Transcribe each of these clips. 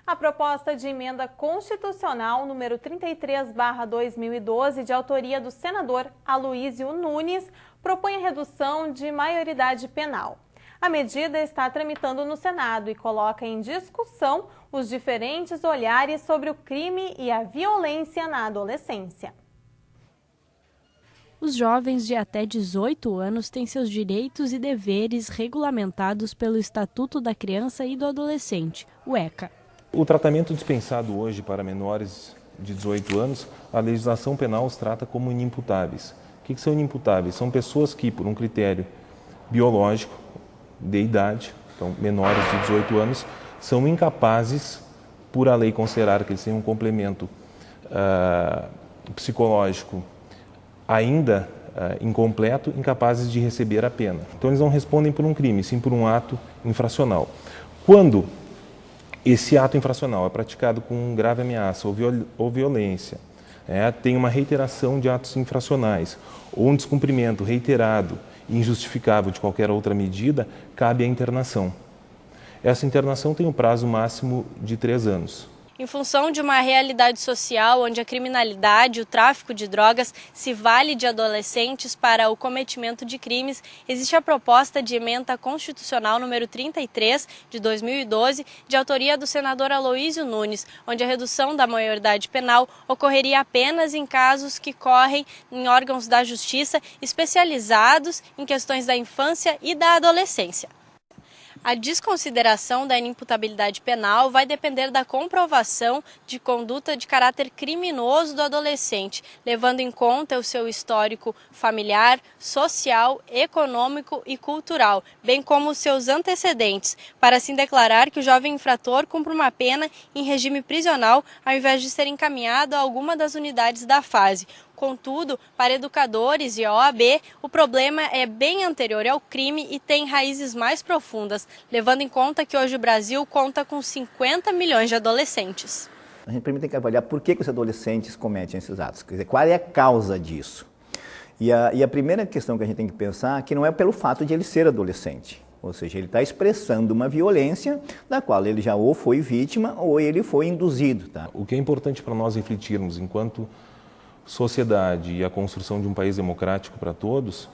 A proposta de emenda constitucional número 33/2012, de autoria do senador Aloísio Nunes, propõe a redução de maioridade penal. A medida está tramitando no Senado e coloca em discussão os diferentes olhares sobre o crime e a violência na adolescência. Os jovens de até 18 anos têm seus direitos e deveres regulamentados pelo Estatuto da Criança e do Adolescente, o ECA. O tratamento dispensado hoje para menores de 18 anos, a legislação penal os trata como inimputáveis. O que são inimputáveis? São pessoas que, por um critério biológico, de idade, então menores de 18 anos, são incapazes, por a lei considerar que eles têm um complemento psicológico ainda incompleto, incapazes de receber a pena. Então eles não respondem por um crime, sim por um ato infracional. Quando esse ato infracional é praticado com grave ameaça ou violência, tem uma reiteração de atos infracionais ou um descumprimento reiterado e injustificável de qualquer outra medida, cabe a internação. Essa internação tem um prazo máximo de 3 anos. Em função de uma realidade social onde a criminalidade e o tráfico de drogas se vale de adolescentes para o cometimento de crimes, existe a proposta de emenda constitucional número 33, de 2012, de autoria do senador Aloísio Nunes, onde a redução da maioridade penal ocorreria apenas em casos que correm em órgãos da justiça especializados em questões da infância e da adolescência. A desconsideração da inimputabilidade penal vai depender da comprovação de conduta de caráter criminoso do adolescente, levando em conta o seu histórico familiar, social, econômico e cultural, bem como os seus antecedentes, para assim declarar que o jovem infrator cumpre uma pena em regime prisional ao invés de ser encaminhado a alguma das unidades da fase. Contudo, para educadores e a OAB, o problema é bem anterior ao crime e tem raízes mais profundas, levando em conta que hoje o Brasil conta com 50 milhões de adolescentes. A gente primeiro tem que avaliar por que os adolescentes cometem esses atos, quer dizer, qual é a causa disso. E a primeira questão que a gente tem que pensar é que não é pelo fato de ele ser adolescente. Ou seja, ele está expressando uma violência da qual ele já ou foi vítima ou ele foi induzido. Tá? O que é importante para nós refletirmos enquanto sociedade e a construção de um país democrático para todos,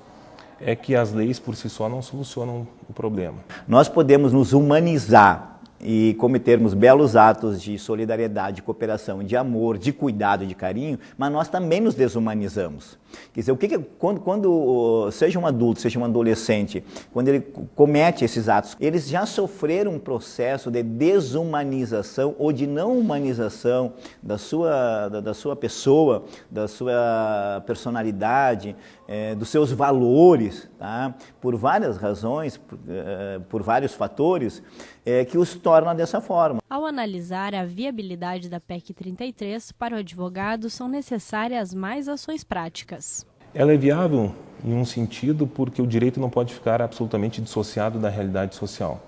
é que as leis por si só não solucionam o problema. Nós podemos nos humanizar e cometermos belos atos de solidariedade, de cooperação, de amor, de cuidado, de carinho, mas nós também nos desumanizamos. Quer dizer, quando seja um adulto, seja um adolescente, quando ele comete esses atos, eles já sofreram um processo de desumanização ou de não humanização da sua pessoa, da sua personalidade, dos seus valores, tá? Por várias razões, por vários fatores, que os torna dessa forma. Ao analisar a viabilidade da PEC 33, para o advogado são necessárias mais ações práticas. Ela é viável em um sentido porque o direito não pode ficar absolutamente dissociado da realidade social.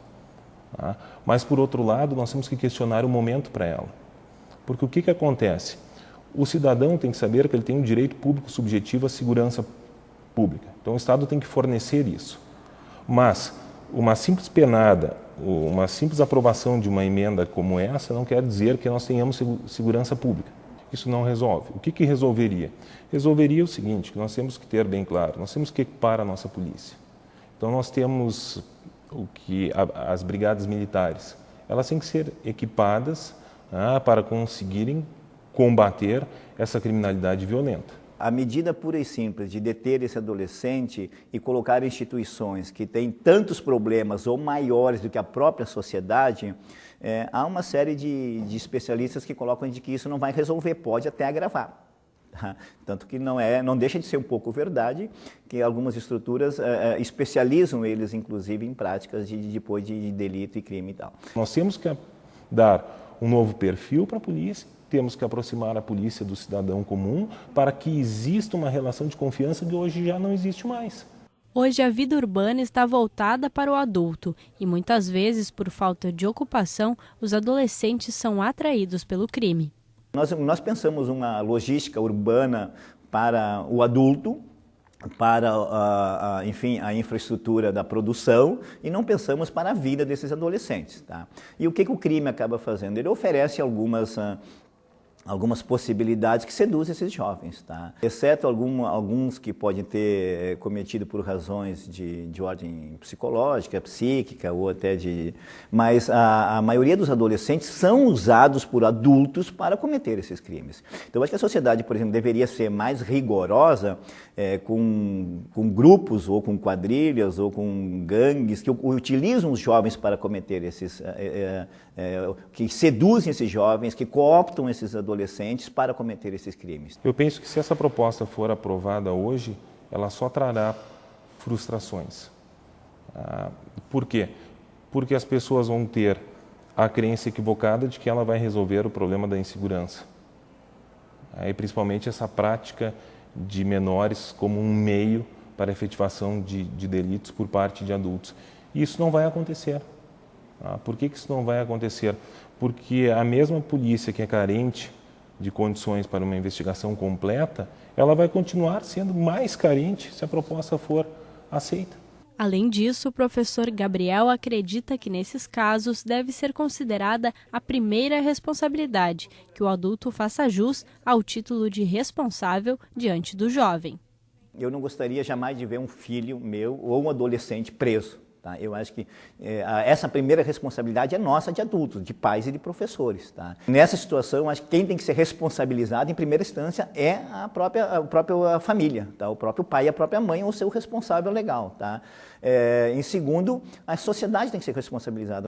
Tá? Mas, por outro lado, nós temos que questionar o momento para ela. Porque o que acontece? O cidadão tem que saber que ele tem um direito público subjetivo à segurança pública. Então, o Estado tem que fornecer isso. Mas uma simples penada, uma simples aprovação de uma emenda como essa não quer dizer que nós tenhamos segurança pública. Isso não resolve. O que resolveria? Resolveria o seguinte, que nós temos que ter bem claro, nós temos que equipar a nossa polícia. Então nós temos as brigadas militares, elas têm que ser equipadas para conseguirem combater essa criminalidade violenta. A medida pura e simples de deter esse adolescente e colocar instituições que têm tantos problemas ou maiores do que a própria sociedade, há uma série de especialistas que colocam de que isso não vai resolver, pode até agravar. Tá? Tanto que não deixa de ser um pouco verdade que algumas estruturas especializam eles, inclusive, em práticas depois de delito e crime e tal. Nós temos que dar um novo perfil para a polícia, temos que aproximar a polícia do cidadão comum para que exista uma relação de confiança que hoje já não existe mais. Hoje a vida urbana está voltada para o adulto e muitas vezes, por falta de ocupação, os adolescentes são atraídos pelo crime. Nós pensamos uma logística urbana para o adulto para, enfim, a infraestrutura da produção e não pensamos para a vida desses adolescentes. Tá? E o que o crime acaba fazendo? Ele oferece algumas possibilidades que seduzem esses jovens, tá? Exceto alguns que podem ter cometido por razões de ordem psicológica, psíquica ou até de... Mas a maioria dos adolescentes são usados por adultos para cometer esses crimes. Então, eu acho que a sociedade, por exemplo, deveria ser mais rigorosa com grupos ou com quadrilhas ou com gangues que utilizam os jovens para cometer esses... que seduzem esses jovens, que cooptam esses adolescentes para cometer esses crimes. Eu penso que se essa proposta for aprovada hoje, ela só trará frustrações. Por quê? Porque as pessoas vão ter a crença equivocada de que ela vai resolver o problema da insegurança. E principalmente essa prática de menores como um meio para a efetivação de delitos por parte de adultos. E isso não vai acontecer. Por que isso não vai acontecer? Porque a mesma polícia que é carente de condições para uma investigação completa, ela vai continuar sendo mais carente se a proposta for aceita. Além disso, o professor Gabriel acredita que nesses casos deve ser considerada a primeira responsabilidade, que o adulto faça jus ao título de responsável diante do jovem. Eu não gostaria jamais de ver um filho meu ou um adolescente preso. Tá? Eu acho que essa primeira responsabilidade é nossa de adultos, de pais e de professores. Tá? Nessa situação, acho que quem tem que ser responsabilizado em primeira instância é a própria família, tá? O próprio pai e a própria mãe, ou o seu responsável legal. Tá? Em segundo, a sociedade tem que ser responsabilizada.